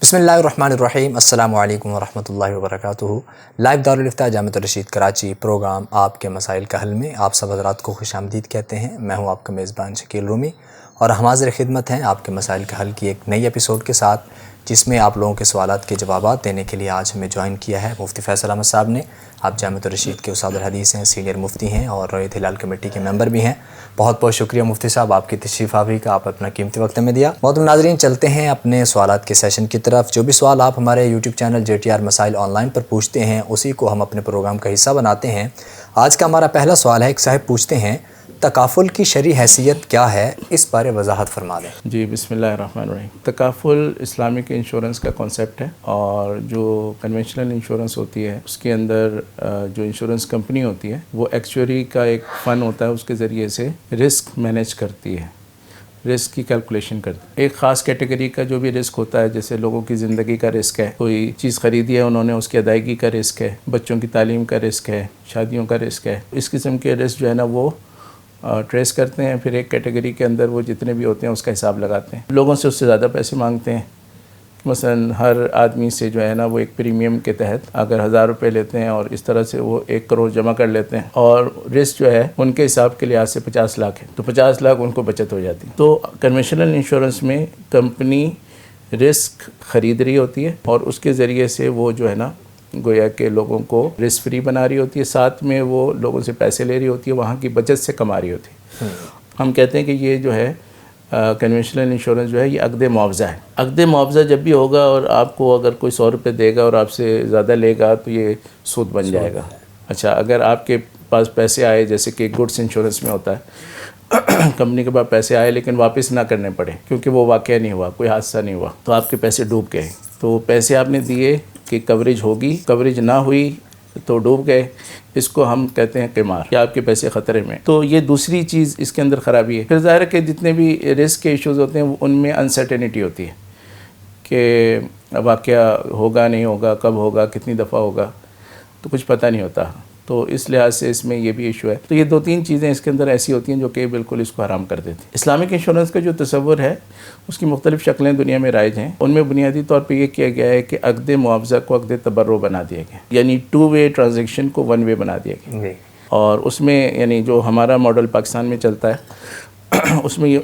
بسم اللہ الرحمن الرحیم۔ السلام علیکم ورحمۃ اللہ وبرکاتہ۔ لائیو دارالفتہ جامعۃ الرشید کراچی پروگرام آپ کے مسائل کا حل میں آپ سب حضرات کو خوش آمدید کہتے ہیں۔ میں ہوں آپ کا میزبان شکیل رومی اور ہم حاضر خدمت ہیں آپ کے مسائل کا حل کی ایک نئی ایپیسوڈ کے ساتھ، جس میں آپ لوگوں کے سوالات کے جوابات دینے کے لیے آج ہمیں جوائن کیا ہے مفتی فیصل احمد صاحب نے۔ آپ جامعۃ الرشید کے استاد الحدیث ہیں، سینئر مفتی ہیں اور رویت ہلال کمیٹی کے ممبر بھی ہیں۔ بہت بہت شکریہ مفتی صاحب آپ کی تشریف آوری کا، آپ اپنا قیمتی وقت میں دیا۔ محترم ناظرین، چلتے ہیں اپنے سوالات کے سیشن کی طرف۔ جو بھی سوال آپ ہمارے یوٹیوب چینل JTR مسائل آن لائن پر پوچھتے ہیں، اسی کو ہم اپنے پروگرام کا حصہ بناتے ہیں۔ آج کا ہمارا پہلا سوال ہے، ایک صاحب پوچھتے ہیں تکافل کی شرعی حیثیت کیا ہے، اس بارے وضاحت فرما دیں۔ جی بسم اللہ الرحمن الرحیم۔ تکافل اسلامک انشورنس کا کانسیپٹ ہے، اور جو کنونشنل انشورنس ہوتی ہے اس کے اندر جو انشورنس کمپنی ہوتی ہے وہ ایکچوری کا ایک فن ہوتا ہے، اس کے ذریعے سے رسک مینیج کرتی ہے، رسک کی کیلکولیشن کرتی ہے۔ ایک خاص کیٹیگری کا جو بھی رسک ہوتا ہے، جیسے لوگوں کی زندگی کا رسک ہے، کوئی چیز خریدی ہے انہوں نے، اس کی ادائیگی کا رسک ہے، بچوں کی تعلیم کا رسک ہے، شادیوں کا رسک ہے، اس قسم کے رسک جو ہے نا وہ ٹریس کرتے ہیں، پھر ایک کیٹیگری کے اندر وہ جتنے بھی ہوتے ہیں اس کا حساب لگاتے ہیں، لوگوں سے اس سے زیادہ پیسے مانگتے ہیں۔ مثلا ہر آدمی سے جو ہے نا وہ ایک پریمیم کے تحت اگر 1000 روپے لیتے ہیں اور اس طرح سے وہ 1 کروڑ جمع کر لیتے ہیں، اور رسک جو ہے ان کے حساب کے لحاظ سے 50 لاکھ ہے، تو 50 لاکھ ان کو بچت ہو جاتی ہے۔ تو کنونشنل انشورنس میں کمپنی رسک خرید رہی ہوتی ہے اور اس کے ذریعے سے وہ جو ہے نا گویا کہ لوگوں کو رسک فری بنا رہی ہوتی ہے، ساتھ میں وہ لوگوں سے پیسے لے رہی ہوتی ہے، وہاں کی بچت سے کما رہی ہوتی ہے۔ ہم کہتے ہیں کہ یہ جو ہے کنونشنل انشورنس جو ہے یہ عقد معاوضہ ہے۔ عقد معاوضہ جب بھی ہوگا اور آپ کو اگر کوئی 100 روپے دے گا اور آپ سے زیادہ لے گا تو یہ سود بن جائے گا۔ اچھا، اگر آپ کے پاس پیسے آئے، جیسے کہ گڈس انشورنس میں ہوتا ہے، کمپنی کے پاس پیسے آئے لیکن واپس نہ کرنے پڑے کیونکہ وہ واقعہ نہیں ہوا، کوئی حادثہ نہیں ہوا، تو آپ کے پیسے ڈوب گئے، تو پیسے آپ نے دیے کہ کوریج ہوگی، کوریج نہ ہوئی تو ڈوب گئے، اس کو ہم کہتے ہیں قمار، کہ آپ کے پیسے خطرے میں۔ تو یہ دوسری چیز اس کے اندر خرابی ہے۔ پھر ظاہر ہے کہ جتنے بھی رسک کے ایشوز ہوتے ہیں ان میں انسرٹینٹی ہوتی ہے کہ واقعہ ہوگا نہیں ہوگا، کب ہوگا، کتنی دفعہ ہوگا، تو کچھ پتہ نہیں ہوتا، تو اس لحاظ سے اس میں یہ بھی ایشو ہے۔ تو یہ 2-3 چیزیں اس کے اندر ایسی ہوتی ہیں جو کہ بالکل اس کو حرام کر دیتی ہیں۔ اسلامک انشورنس کا جو تصور ہے اس کی مختلف شکلیں دنیا میں رائج ہیں، ان میں بنیادی طور پہ یہ کیا گیا ہے کہ عقد معاوضہ کو عقد تبرع بنا دیا گیا، یعنی 2 وے ٹرانزیکشن کو 1 وے بنا دیا گیا۔ اور اس میں یعنی جو ہمارا ماڈل پاکستان میں چلتا ہے اس میں یہ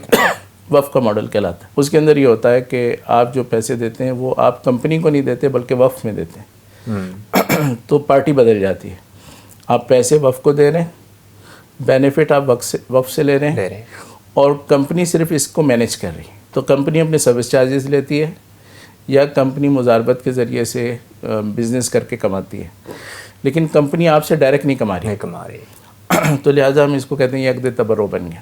وقف کا ماڈل کہلاتا ہے۔ اس کے اندر یہ ہوتا ہے کہ آپ جو پیسے دیتے ہیں وہ آپ کمپنی کو نہیں دیتے بلکہ وقف میں دیتے ہیں، تو پارٹی بدل جاتی ہے۔ آپ پیسے وقف کو دے رہے ہیں، بینیفٹ آپ وقف سے لے رہے ہیں، اور کمپنی صرف اس کو مینیج کر رہی ہے۔ تو کمپنی اپنے سروس چارجز لیتی ہے یا کمپنی مضاربت کے ذریعے سے بزنس کر کے کماتی ہے، لیکن کمپنی آپ سے ڈائریکٹ نہیں کما رہی، تو لہٰذا ہم اس کو کہتے ہیں یہ عقد تبرع بن گیا۔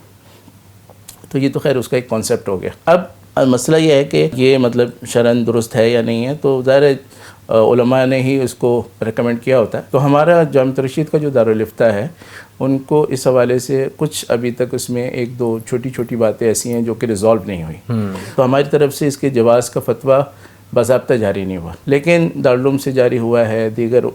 تو یہ تو خیر اس کا ایک کانسیپٹ ہو گیا۔ اب مسئلہ یہ ہے کہ یہ مطلب شرعاً درست ہے یا نہیں ہے، تو ظاہر ہے علماء نے ہی اس کو ریکمنڈ کیا ہوتا ہے۔ تو ہمارا جامعۃ الرشید کا جو دارالفتہ ہے ان کو اس حوالے سے کچھ ابھی تک اس میں 1-2 چھوٹی باتیں ایسی ہیں جو کہ ریزالو نہیں ہوئی، تو ہماری طرف سے اس کے جواز کا فتویٰ باضابطہ جاری نہیں ہوا، لیکن دارالعلوم سے جاری ہوا ہے، دیگر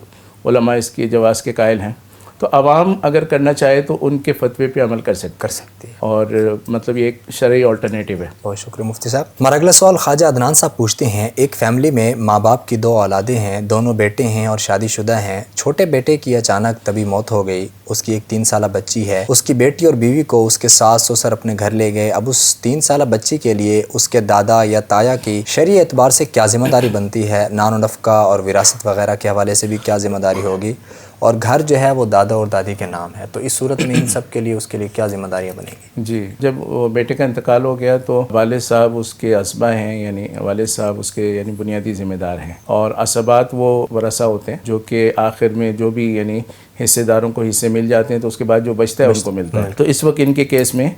علماء اس کے جواز کے قائل ہیں، تو عوام اگر کرنا چاہے تو ان کے فتوے پہ عمل کر سکتے ہیں، اور مطلب یہ ایک شرعی آلٹرنیٹیو ہے۔ بہت شکریہ مفتی صاحب۔ ہمارا اگلا سوال خواجہ عدنان صاحب پوچھتے ہیں، ایک فیملی میں ماں باپ کی 2 اولادیں ہیں، دونوں بیٹے ہیں اور شادی شدہ ہیں۔ چھوٹے بیٹے کی اچانک طبی موت ہو گئی، اس کی ایک 3 سالہ بچی ہے، اس کی بیٹی اور بیوی کو اس کے ساس سسر اپنے گھر لے گئے۔ اب اس 3 سالہ بچی کے لیے اس کے دادا یا تایا کی شرعی اعتبار سے کیا ذمہ داری بنتی ہے؟ نان و نفقہ اور وراثت وغیرہ کے حوالے سے بھی کیا ذمہ داری ہوگی؟ اور گھر جو ہے وہ دادا اور دادی کے نام ہے، تو اس صورت میں ان سب کے لیے اس کے لیے کیا ذمہ داریاں بنیں گی؟ جی، جب وہ بیٹے کا انتقال ہو گیا تو والد صاحب اس کے اسبا ہیں، یعنی والد صاحب اس کے یعنی بنیادی ذمہ دار ہیں، اور اسبات وہ ورثہ ہوتے ہیں جو کہ آخر میں جو بھی یعنی حصے داروں کو حصے مل جاتے ہیں تو اس کے بعد جو بچتا ہے ان کو ملتا ہے۔ تو اس وقت ان کے کیس میں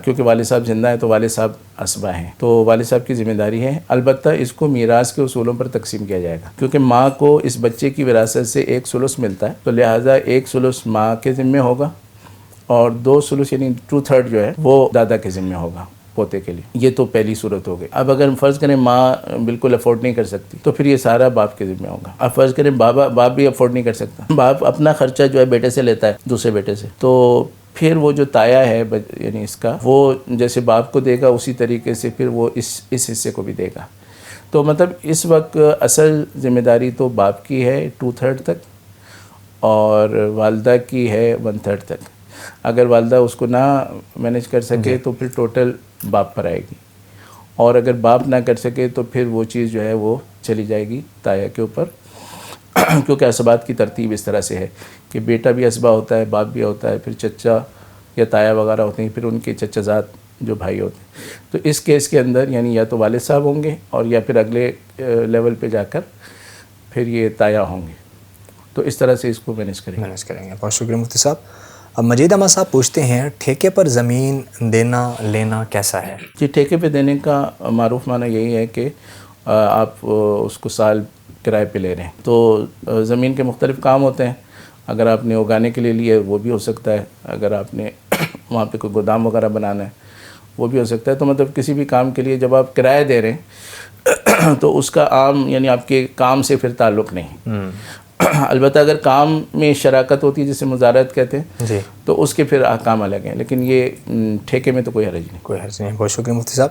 کیونکہ والد صاحب زندہ ہیں تو والد صاحب اسبا ہیں، تو والد صاحب کی ذمہ داری ہے۔ البتہ اس کو میراث کے اصولوں پر تقسیم کیا جائے گا، کیونکہ ماں کو اس بچے کی وراثت سے 1 ثلث ملتا ہے، تو لہٰذا 1 ثلث ماں کے ذمہ ہوگا اور 2 ثلث یعنی 2/3 جو ہے وہ دادا کے ذمہ ہوگا پوتے کے لیے۔ یہ تو پہلی صورت ہو گئی۔ اب اگر فرض کریں ماں بالکل افورڈ نہیں کر سکتی تو پھر یہ سارا باپ کے ذمہ ہوگا۔ اب فرض کریں باپ بھی افورڈ نہیں کر سکتا، باپ اپنا خرچہ جو ہے بیٹے سے لیتا ہے، دوسرے بیٹے سے، تو پھر وہ جو تایا ہے یعنی اس کا، وہ جیسے باپ کو دے گا اسی طریقے سے پھر وہ اس حصے کو بھی دے گا۔ تو مطلب اس وقت اصل ذمہ داری تو باپ کی ہے 2/3 تک اور والدہ کی ہے 1/3 تک. اگر والدہ اس کو نہ مینیج کر سکے تو پھر ٹوٹل باپ پر آئے گی, اور اگر باپ نہ کر سکے تو پھر وہ چیز جو ہے وہ چلی جائے گی تایا کے اوپر. کیونکہ اسبات کی ترتیب اس طرح سے ہے کہ بیٹا بھی اسبا ہوتا ہے, باپ بھی ہوتا ہے, پھر چچا یا تایا وغیرہ ہوتے ہیں, پھر ان کے چچا زاد جو بھائی ہوتے ہیں. تو اس کیس کے اندر یعنی یا تو والد صاحب ہوں گے اور یا پھر اگلے لیول پہ جا کر پھر یہ تایا ہوں گے. تو اس طرح سے اس کو مینیج کریں گے. بہت شکریہ مفتی صاحب. اب مجید احمد صاحب پوچھتے ہیں ٹھیکے پر زمین دینا لینا کیسا ہے؟ جی, ٹھیکے پہ دینے کا معروف معنی یہی ہے کہ آپ اس کو سال کرائے پہ لے رہے ہیں. تو زمین کے مختلف کام ہوتے ہیں. اگر آپ نے اگانے کے لیے لیے وہ بھی ہو سکتا ہے, اگر آپ نے وہاں پہ کوئی گودام وغیرہ بنانا ہے وہ بھی ہو سکتا ہے. تو مطلب کسی بھی کام کے لیے جب آپ کرایہ دے رہے ہیں تو اس کا عام یعنی آپ کے کام سے پھر تعلق نہیں. البتہ اگر کام میں شراکت ہوتی ہے جسے مزارعت کہتے ہیں جی, تو اس کے پھر احکام الگ ہیں, لیکن یہ ٹھیکے میں تو کوئی حرج نہیں. کوئی حرج نہیں. بہت شکریہ مفتی صاحب.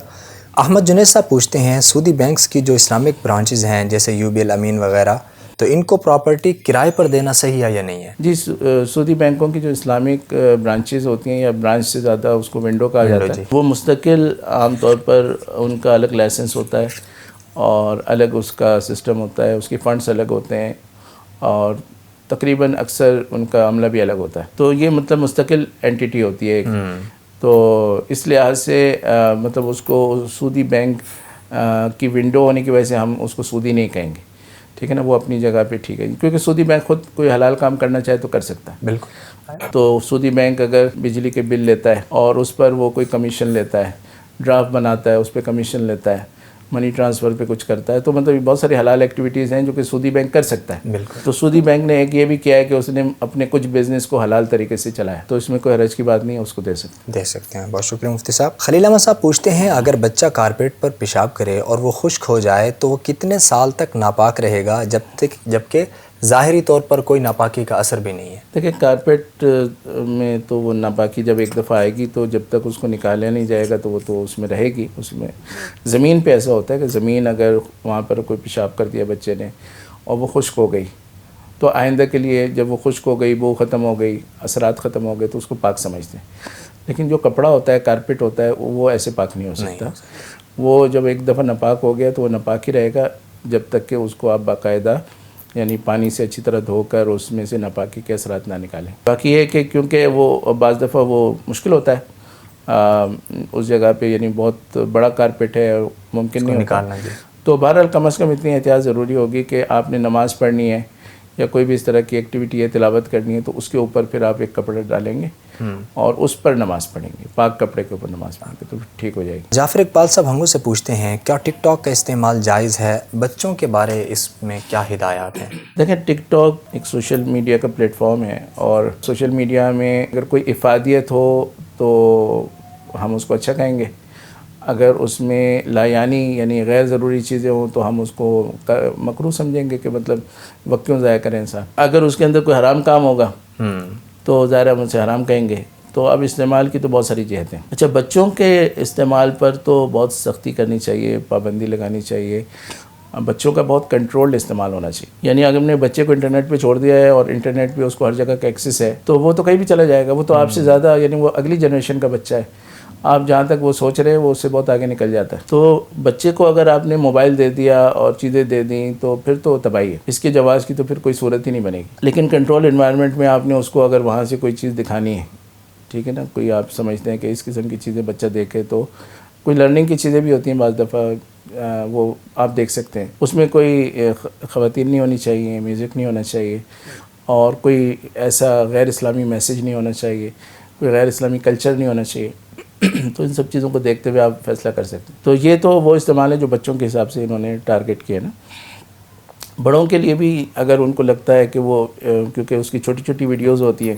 احمد جنید صاحب پوچھتے ہیں سودی بینکس کی جو اسلامک برانچز ہیں جیسے یو بی الامین وغیرہ, تو ان کو پراپرٹی کرائے پر دینا صحیح ہے یا نہیں ہے؟ جی, سعودی بینکوں کی جو اسلامک برانچز ہوتی ہیں یا برانچ سے زیادہ اس کو ونڈو کہا جاتا ہے, وہ مستقل عام طور پر ان کا الگ لائسنس ہوتا ہے اور الگ اس کا سسٹم ہوتا ہے, اس کے فنڈز الگ ہوتے ہیں اور تقریباً اکثر ان کا عملہ بھی الگ ہوتا ہے. تو یہ مطلب مستقل اینٹیٹی ہوتی ہے ایک. تو اس لحاظ سے مطلب اس کو سعودی بینک کی ونڈو ہونے کی وجہ سے ہم اس کو سعودی نہیں کہیں گے, ٹھیک ہے نا, وہ اپنی جگہ پہ ٹھیک ہے, کیونکہ سعودی بینک خود کوئی حلال کام کرنا چاہے تو کر سکتا ہے. بالکل. تو سعودی بینک اگر بجلی کے بل لیتا ہے اور اس پر وہ کوئی کمیشن لیتا ہے, ڈرافٹ بناتا ہے اس پہ کمیشن لیتا ہے, منی ٹرانسفر پہ کچھ کرتا ہے, تو مطلب بہت ساری حلال ایکٹیویٹیز ہیں جو کہ سعودی بینک کر سکتا ہے. بالکل. تو سعودی بینک نے ایک یہ بھی کیا ہے کہ اس نے اپنے کچھ بزنس کو حلال طریقے سے چلایا, تو اس میں کوئی حرج کی بات نہیں ہے, اس کو دے سکتے ہیں. بہت شکریہ مفتی صاحب. خلیل احمد صاحب پوچھتے ہیں اگر بچہ کارپیٹ پر پیشاب کرے اور وہ خشک ہو جائے تو وہ کتنے سال تک ناپاک رہے گا جبکہ ظاہری طور پر کوئی ناپاکی کا اثر بھی نہیں ہے؟ دیکھیں, کارپیٹ میں تو وہ ناپاکی جب ایک دفعہ آئے گی تو جب تک اس کو نکالا نہیں جائے گا تو وہ تو اس میں رہے گی. اس میں زمین پہ ایسا ہوتا ہے کہ زمین اگر وہاں پر کوئی پیشاب کر دیا بچے نے اور وہ خشک ہو گئی تو آئندہ کے لیے جب وہ خشک ہو گئی, بو ختم ہو گئی, اثرات ختم ہو گئے تو اس کو پاک سمجھتے ہیں. لیکن جو کپڑا ہوتا ہے, کارپیٹ ہوتا ہے, وہ ایسے پاک نہیں ہو سکتا. وہ جب ایک دفعہ ناپاک ہو گیا تو وہ ناپاک ہی رہے گا جب تک کہ اس کو آپ باقاعدہ یعنی پانی سے اچھی طرح دھو کر اس میں سے ناپاکی کے اثرات نہ نکالیں. باقی یہ کہ کیونکہ وہ بعض دفعہ وہ مشکل ہوتا ہے اس جگہ پہ, یعنی بہت بڑا کارپیٹ ہے, ممکن نہیں نکالنا. تو بہرحال کم از کم اتنی احتیاط ضروری ہوگی کہ آپ نے نماز پڑھنی ہے یا کوئی بھی اس طرح کی ایکٹیویٹی ہے, تلاوت کرنی ہے, تو اس کے اوپر پھر آپ ایک کپڑا ڈالیں گے اور اس پر نماز پڑھیں گے, پاک کپڑے کے اوپر نماز پڑھیں گے تو ٹھیک ہو جائے گی. جعفر اقبال صاحب ہم سے پوچھتے ہیں کیا ٹک ٹاک کا استعمال جائز ہے؟ بچوں کے بارے اس میں کیا ہدایات ہیں؟ دیکھیں, ٹک ٹاک ایک سوشل میڈیا کا پلیٹ فارم ہے اور سوشل میڈیا میں اگر کوئی افادیت ہو تو ہم اس کو اچھا کہیں گے, اگر اس میں یعنی غیر ضروری چیزیں ہوں تو ہم اس کو مکروہ سمجھیں گے کہ مطلب وقت کیوں ضائع کریں انسان. اگر اس کے اندر کوئی حرام کام ہوگا تو ظاہر ہم اسے حرام کہیں گے. تو اب استعمال کی تو بہت ساری جہتیں ہیں. اچھا, بچوں کے استعمال پر تو بہت سختی کرنی چاہیے, پابندی لگانی چاہیے. بچوں کا بہت کنٹرولڈ استعمال ہونا چاہیے. یعنی اگر ہم نے بچے کو انٹرنیٹ پہ چھوڑ دیا ہے اور انٹرنیٹ پہ اس کو ہر جگہ کا ایکسیس ہے تو وہ تو کہیں بھی چلا جائے گا. وہ تو آپ سے زیادہ یعنی وہ اگلی جنریشن کا بچہ ہے. آپ جہاں تک وہ سوچ رہے ہیں وہ اس سے بہت آگے نکل جاتا ہے. تو بچے کو اگر آپ نے موبائل دے دیا اور چیزیں دے دیں تو پھر تو تباہی ہے. اس کے جواز کی تو پھر کوئی صورت ہی نہیں بنے گی. لیکن کنٹرول انوائرمنٹ میں آپ نے اس کو اگر وہاں سے کوئی چیز دکھانی ہے, ٹھیک ہے نا, کوئی آپ سمجھتے ہیں کہ اس قسم کی چیزیں بچہ دیکھے, تو کوئی لرننگ کی چیزیں بھی ہوتی ہیں بعض دفعہ, وہ آپ دیکھ سکتے ہیں. اس میں کوئی خواتین نہیں ہونی چاہیے, میوزک نہیں ہونا چاہیے, اور کوئی ایسا غیر اسلامی میسیج نہیں ہونا چاہیے, کوئی غیر اسلامی کلچر نہیں ہونا چاہیے. تو ان سب چیزوں کو دیکھتے ہوئے آپ فیصلہ کر سکتے ہیں. تو یہ تو وہ استعمال ہے جو بچوں کے حساب سے انہوں نے ٹارگٹ کیا نا. بڑوں کے لیے بھی اگر ان کو لگتا ہے کہ وہ کیونکہ اس کی چھوٹی چھوٹی ویڈیوز ہوتی ہیں,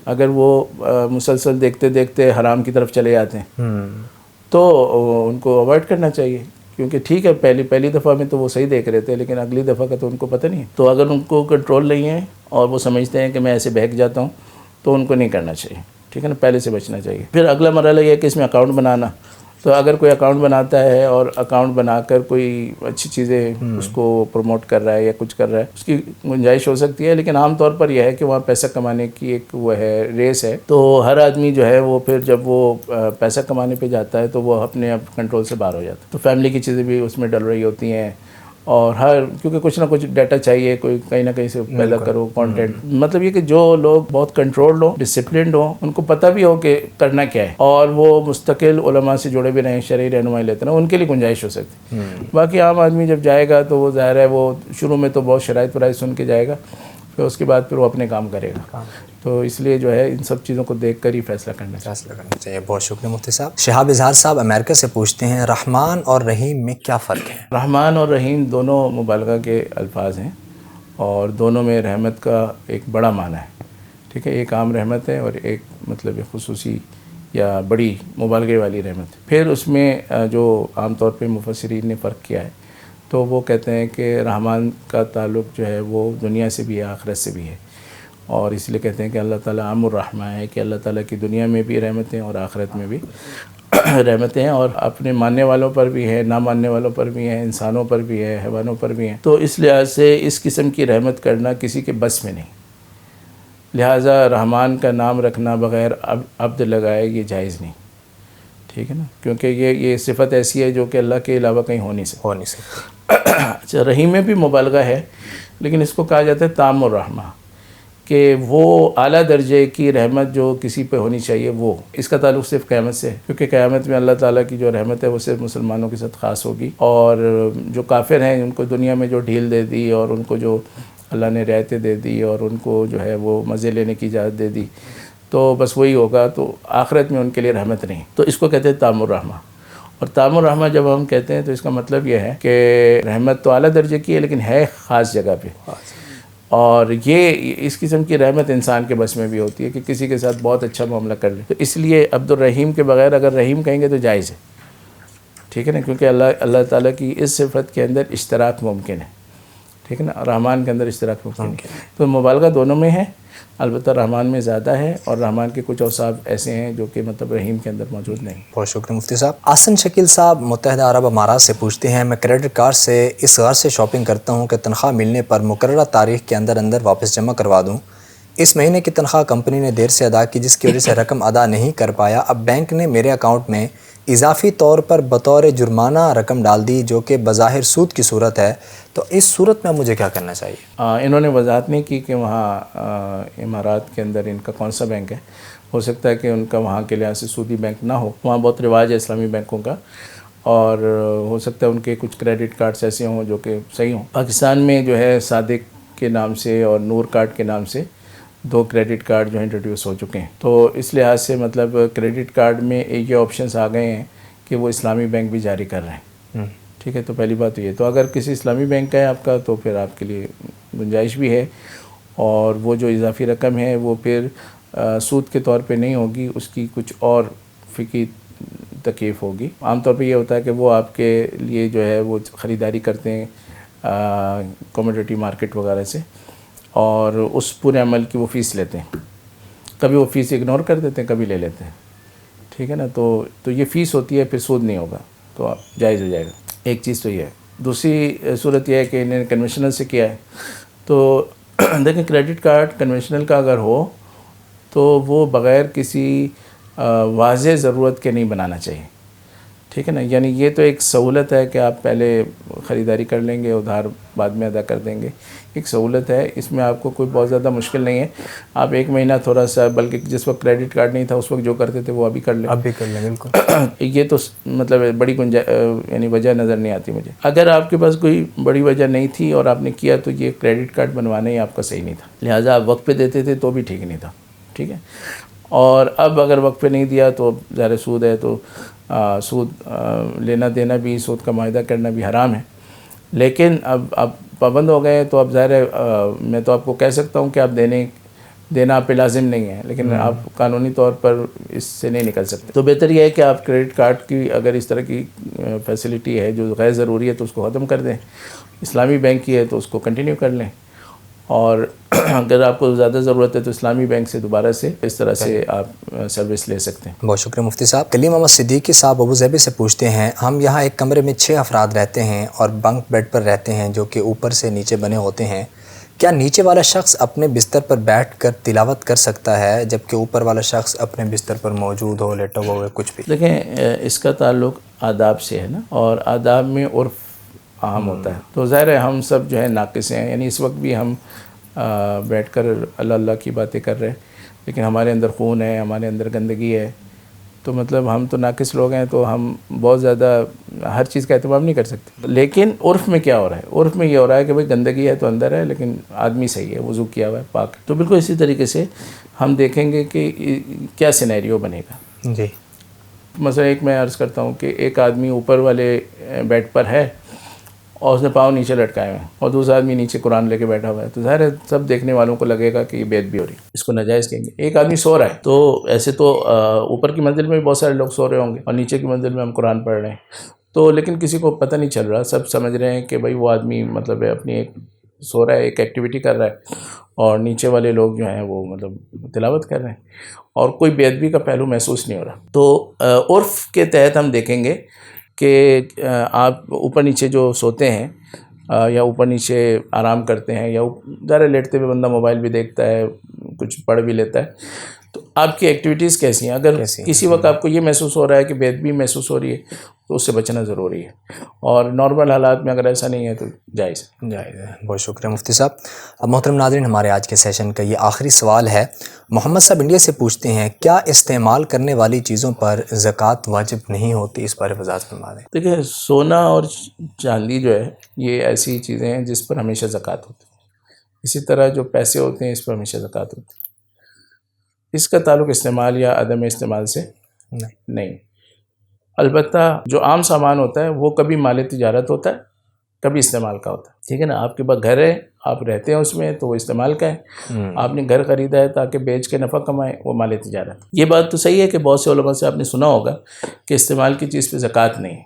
اگر وہ مسلسل دیکھتے دیکھتے حرام کی طرف چلے جاتے ہیں تو ان کو اوائڈ کرنا چاہیے. کیونکہ ٹھیک ہے پہلی دفعہ میں تو وہ صحیح دیکھ رہے تھے, لیکن اگلی دفعہ کا تو ان کو پتہ نہیں ہے. تو اگر ان کو کنٹرول نہیں ہے اور وہ سمجھتے ہیں کہ میں ایسے بہک جاتا ہوں تو ان کو نہیں کرنا چاہیے, ٹھیک ہے نا, پہلے سے بچنا چاہیے. پھر اگلا مرحلہ یہ ہے کہ اس میں اکاؤنٹ بنانا تو اگر کوئی اکاؤنٹ بناتا ہے اور اکاؤنٹ بنا کر کوئی اچھی چیزیں اس کو پروموٹ کر رہا ہے یا کچھ کر رہا ہے، اس کی گنجائش ہو سکتی ہے، لیکن عام طور پر یہ ہے کہ وہاں پیسہ کمانے کی ایک وہ ہے ریس ہے، تو ہر آدمی جو ہے وہ پھر جب وہ پیسہ کمانے پہ جاتا ہے تو وہ اپنے اب کنٹرول سے باہر ہو جاتا ہے، تو فیملی کی چیزیں بھی اس میں ڈل رہی ہوتی ہیں، اور کیونکہ کچھ نہ کچھ ڈیٹا چاہیے، کوئی کہیں نہ کہیں سے پیدا کرو کانٹینٹ، مطلب یہ کہ جو لوگ بہت کنٹرولڈ ہوں، ڈسپلنڈ ہوں، ان کو پتہ بھی ہو کہ کرنا کیا ہے، اور وہ مستقل علماء سے جڑے بھی رہیں، شرعی رہنمائی لیتے رہیں، ان کے لیے گنجائش ہو سکتی ہے۔ باقی عام آدمی جب جائے گا تو وہ ظاہر ہے وہ شروع میں تو بہت شرائط ورائط سن کے جائے گا، پھر اس کے بعد پھر وہ اپنے کام کرے گا، تو اس لیے جو ہے ان سب چیزوں کو دیکھ کر ہی فیصلہ کرنا چاہیے۔ بہت شکریہ مفتی صاحب۔ شہاب اظہار صاحب امریکہ سے پوچھتے ہیں رحمان اور رحیم میں کیا فرق ہے؟ رحمان اور رحیم دونوں مبالغہ کے الفاظ ہیں، اور دونوں میں رحمت کا ایک بڑا معنی ہے، ٹھیک ہے، ایک عام رحمت ہے اور ایک مطلب خصوصی یا بڑی مبالغے والی رحمت ہے۔ پھر اس میں جو عام طور پہ مفسرین نے فرق کیا ہے تو وہ کہتے ہیں کہ رحمان کا تعلق جو ہے وہ دنیا سے بھی ہے، آخرت سے بھی ہے، اور اس لیے کہتے ہیں کہ اللہ تعالیٰ عام الرحمٰ ہے، کہ اللہ تعالیٰ کی دنیا میں بھی رحمتیں اور آخرت میں بھی رحمتیں ہیں، اور اپنے ماننے والوں پر بھی ہے، نہ ماننے والوں پر بھی ہیں، انسانوں پر بھی ہے، حیوانوں پر بھی ہیں، تو اس لحاظ سے اس قسم کی رحمت کرنا کسی کے بس میں نہیں، لہٰذا رحمان کا نام رکھنا بغیر عبد لگائے یہ جائز نہیں، ٹھیک ہے نا، کیونکہ یہ صفت ایسی ہے جو کہ اللہ کے علاوہ کہیں ہو نہیں سکتی۔ اچھا، رحیم میں بھی مبالغہ ہے، لیکن اس کو کہا جاتا ہے تام الرحمہ، کہ وہ اعلیٰ درجے کی رحمت جو کسی پہ ہونی چاہیے، وہ اس کا تعلق صرف قیامت سے ہے، کیونکہ قیامت میں اللہ تعالیٰ کی جو رحمت ہے وہ صرف مسلمانوں کے ساتھ خاص ہوگی، اور جو کافر ہیں ان کو دنیا میں جو ڈھیل دے دی اور ان کو جو اللہ نے رعایتیں دے دی اور ان کو جو ہے وہ مزے لینے کی اجازت دے دی، تو بس وہی ہوگا، تو آخرت میں ان کے لیے رحمت نہیں، تو اس کو کہتے ہیں تام الرحمہ۔ اور تام الرحمہ جب ہم کہتے ہیں تو اس کا مطلب یہ ہے کہ رحمت تو اعلیٰ درجے کی ہے لیکن ہے خاص جگہ پہ، اور یہ اس قسم کی رحمت انسان کے بس میں بھی ہوتی ہے کہ کسی کے ساتھ بہت اچھا معاملہ کر لے، تو اس لیے عبد الرحیم کے بغیر اگر رحیم کہیں گے تو جائز ہے، ٹھیک ہے نا، کیونکہ اللہ تعالیٰ کی اس صفت کے اندر اشتراک ممکن ہے، ٹھیک ہے نا، رحمان کے اندر اشتراک ممکن ہے، تو مبالغہ دونوں میں ہے، البتہ رحمان میں زیادہ ہے، اور رحمان کے کچھ اوصاف ایسے ہیں جو کہ مطلب رحیم کے اندر موجود نہیں۔ بہت شکریہ مفتی صاحب۔ آسن شکیل صاحب متحدہ عرب امارات سے پوچھتے ہیں میں کریڈٹ کارڈ سے اس غرض سے شاپنگ کرتا ہوں کہ تنخواہ ملنے پر مقررہ تاریخ کے اندر واپس جمع کروا دوں، اس مہینے کی تنخواہ کمپنی نے دیر سے ادا کی جس کی وجہ سے رقم ادا نہیں کر پایا، اب بینک نے میرے اکاؤنٹ میں اضافی طور پر بطور جرمانہ رقم ڈال دی جو کہ بظاہر سود کی صورت ہے، تو اس صورت میں مجھے کیا کرنا چاہیے؟ انہوں نے وضاحت نہیں کی کہ وہاں امارات کے اندر ان کا کون سا بینک ہے، ہو سکتا ہے کہ ان کا وہاں کے لحاظ سے سودی بینک نہ ہو، وہاں بہت رواج ہے اسلامی بینکوں کا، اور ہو سکتا ہے ان کے کچھ کریڈٹ کارڈز ایسے ہوں جو کہ صحیح ہوں۔ پاکستان میں جو ہے صادق کے نام سے اور نور کارڈ کے نام سے 2 کریڈٹ کارڈ جو انٹروڈیوس ہو چکے ہیں، تو اس لحاظ سے مطلب کریڈٹ کارڈ میں یہ آپشنس آ گئے ہیں کہ وہ اسلامی بینک بھی جاری کر رہے ہیں، ٹھیک ہے، تو پہلی بات یہ، تو اگر کسی اسلامی بینک کا ہے آپ کا تو پھر آپ کے لیے گنجائش بھی ہے، اور وہ جو اضافی رقم ہے وہ پھر سود کے طور پہ نہیں ہوگی، اس کی کچھ اور فقہی تکیف ہوگی۔ عام طور پہ یہ ہوتا ہے کہ وہ آپ کے لیے جو ہے وہ خریداری کرتے ہیں کموڈیٹی مارکیٹ وغیرہ سے، اور اس پورے عمل کی وہ فیس لیتے ہیں، کبھی وہ فیس اگنور کر دیتے ہیں، کبھی لے لیتے ہیں، ٹھیک ہے نا، تو یہ فیس ہوتی ہے، پھر سود نہیں ہوگا، تو آپ جائز ہو جائے گا، ایک چیز تو یہ ہے۔ دوسری صورت یہ ہے کہ انہیں کنونشنل سے کیا ہے، تو دیکھیں کریڈٹ کارڈ کنونشنل کا اگر ہو تو وہ بغیر کسی واضح ضرورت کے نہیں بنانا چاہیے، ٹھیک ہے نا، یعنی یہ تو ایک سہولت ہے کہ آپ پہلے خریداری کر لیں گے، ادھار بعد میں ادا کر دیں گے، ایک سہولت ہے، اس میں آپ کو کوئی بہت زیادہ مشکل نہیں ہے، آپ ایک مہینہ تھوڑا سا، بلکہ جس وقت کریڈٹ کارڈ نہیں تھا اس وقت جو کرتے تھے وہ ابھی کر لیں، اب بھی کر لیں، بالکل۔ یہ تو مطلب بڑی یعنی وجہ نظر نہیں آتی مجھے۔ اگر آپ کے پاس کوئی بڑی وجہ نہیں تھی اور آپ نے کیا تو یہ کریڈٹ کارڈ بنوانا ہی آپ کا صحیح نہیں تھا، لہٰذا آپ وقت پہ دیتے تھے تو بھی ٹھیک نہیں تھا، ٹھیک ہے، اور اب اگر وقت پہ نہیں دیا تو ظاہر سود ہے، تو سود لینا دینا بھی، سود کا معاہدہ کرنا بھی حرام ہے، لیکن اب آپ پابند ہو گئے تو اب ظاہر ہے میں تو آپ کو کہہ سکتا ہوں کہ آپ دینا آپ پہ لازم نہیں ہے، لیکن آپ قانونی طور پر اس سے نہیں نکل سکتے، تو بہتر یہ ہے کہ آپ کریڈٹ کارڈ کی اگر اس طرح کی فیسلٹی ہے جو غیر ضروری ہے تو اس کو ختم کر دیں، اسلامی بینک کی ہے تو اس کو کنٹینیو کر لیں، اور اگر آپ کو زیادہ ضرورت ہے تو اسلامی بینک سے دوبارہ سے اس طرح سے آپ سروس لے سکتے ہیں. بہت شکریہ مفتی صاحب. کلیم محمد صدیقی صاحب ابو ظبی سے پوچھتے ہیں ہم یہاں ایک کمرے میں 6 افراد رہتے ہیں اور بنک بیڈ پر رہتے ہیں جو کہ اوپر سے نیچے بنے ہوتے ہیں. کیا نیچے والا شخص اپنے بستر پر بیٹھ کر تلاوت کر سکتا ہے جبکہ اوپر والا شخص اپنے بستر پر موجود ہو, لیٹا ہوا ہو, کچھ بھی؟ دیکھیں اس کا تعلق آداب سے ہے نا, اور آداب میں عرف عام ہوتا ہے. تو ظاہر ہے ہم سب جو ہے ناقص ہیں, یعنی اس وقت بھی ہم بیٹھ کر اللہ اللہ کی باتیں کر رہے ہیں, لیکن ہمارے اندر خون ہے, ہمارے اندر گندگی ہے, تو مطلب ہم تو ناقص لوگ ہیں, تو ہم بہت زیادہ ہر چیز کا اہتمام نہیں کر سکتے. لیکن عرف میں کیا ہو رہا ہے؟ عرف میں یہ ہو رہا ہے کہ بھئی گندگی ہے تو اندر ہے, لیکن آدمی صحیح ہے, وضو کیا ہوا ہے, پاک. تو بالکل اسی طریقے سے ہم دیکھیں گے کہ کیا سینیریو بنے گا. جی. مثلا ایک میں عرض کرتا ہوں کہ ایک آدمی اوپر والے بیڈ پر ہے اور اس نے پاؤں نیچے لٹکائے ہوئے ہیں, اور دوسرا آدمی نیچے قرآن لے کے بیٹھا ہوا ہے, تو ظاہر ہے سب دیکھنے والوں کو لگے گا کہ یہ بے ادبی ہو رہی ہے, اس کو ناجائز کہیں گے. ایک آدمی سو رہا ہے, تو ایسے تو اوپر کی منزل میں بھی بہت سارے لوگ سو رہے ہوں گے اور نیچے کی منزل میں ہم قرآن پڑھ رہے ہیں, تو لیکن کسی کو پتہ نہیں چل رہا, سب سمجھ رہے ہیں کہ بھائی وہ آدمی مطلب اپنی ایک سو رہا ہے, ایک ایکٹیویٹی کر رہا ہے, اور نیچے والے لوگ جو ہیں وہ مطلب تلاوت کر رہے ہیں, اور کوئی بے ادبی کا پہلو محسوس نہیں ہو رہا. تو عرف کے تحت ہم دیکھیں گے کہ آپ اوپر نیچے جو سوتے ہیں یا اوپر نیچے آرام کرتے ہیں, یا ذرا لیٹتے ہوئے بندہ موبائل بھی دیکھتا ہے, کچھ پڑھ بھی لیتا ہے, تو آپ کی ایکٹیویٹیز کیسی ہیں؟ اگر کسی وقت آپ کو یہ محسوس ہو رہا ہے کہ بے ادبی محسوس ہو رہی ہے تو اس سے بچنا ضروری ہے, اور نارمل حالات میں اگر ایسا نہیں ہے تو جائز ہے. جائز ہے. بہت شکریہ مفتی صاحب. اب محترم ناظرین, ہمارے آج کے سیشن کا یہ آخری سوال ہے. محمد صاحب انڈیا سے پوچھتے ہیں کیا استعمال کرنے والی چیزوں پر زکوٰۃ واجب نہیں ہوتی؟ اس بارے وضاحت فرما دیں. دیکھیں سونا اور چاندی جو ہے یہ ایسی چیزیں ہیں جس پر ہمیشہ زکوٰۃ ہوتی ہے. اسی طرح جو پیسے ہوتے ہیں اس پر ہمیشہ زکوٰۃ ہوتی ہے. اس کا تعلق استعمال یا عدم استعمال سے نہیں. البتہ جو عام سامان ہوتا ہے وہ کبھی مال تجارت ہوتا ہے, کبھی استعمال کا ہوتا ہے. ٹھیک ہے نا, آپ کے پاس گھر ہے, آپ رہتے ہیں اس میں, تو وہ استعمال کا ہے. آپ نے گھر خریدا ہے تاکہ بیچ کے نفع کمائیں, وہ مال تجارت. یہ بات تو صحیح ہے کہ بہت سے علماء سے آپ نے سنا ہوگا کہ استعمال کی چیز پہ زکوٰۃ نہیں ہے,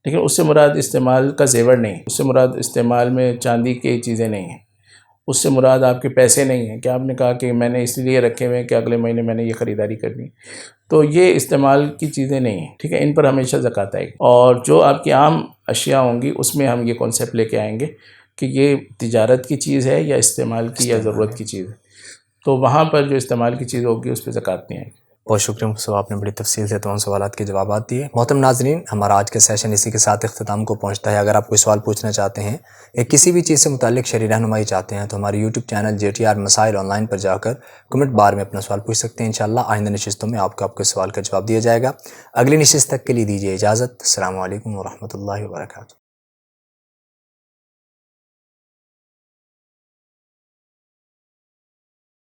لیکن اس سے مراد استعمال کا زیور نہیں, اس سے مراد استعمال میں چاندی کی چیزیں نہیں ہیں, اس سے مراد آپ کے پیسے نہیں ہیں کہ آپ نے کہا کہ میں نے اس لیے رکھے ہوئے ہیں کہ اگلے مہینے میں نے یہ خریداری کرنی, تو یہ استعمال کی چیزیں نہیں ہیں. ٹھیک ہے, ان پر ہمیشہ زکوٰۃ آئے گی. اور جو آپ کی عام اشیاء ہوں گی اس میں ہم یہ کانسیپٹ لے کے آئیں گے کہ یہ تجارت کی چیز ہے یا استعمال کی یا ضرورت کی چیز ہے, تو وہاں پر جو استعمال کی چیز ہوگی اس پہ زکوٰۃ نہیں آئے گی. بہت شکریہ مفتی صاحب, آپ نے بڑی تفصیل سے تمام سوالات کے جوابات دیے. محترم ناظرین, ہمارا آج کا سیشن اسی کے ساتھ اختتام کو پہنچتا ہے. اگر آپ کوئی سوال پوچھنا چاہتے ہیں یا کسی بھی چیز سے متعلق شرعی رہنمائی چاہتے ہیں تو ہمارے یوٹیوب چینل JTR مسائل آن لائن پر جا کر کمنٹ بار میں اپنا سوال پوچھ سکتے ہیں. انشاءاللہ آئندہ نشستوں میں آپ کو سوال کا جواب دیا جائے گا. اگلی نشست تک کے لیے دیجیے اجازت. السلام علیکم ورحمۃ اللہ وبرکاتہ.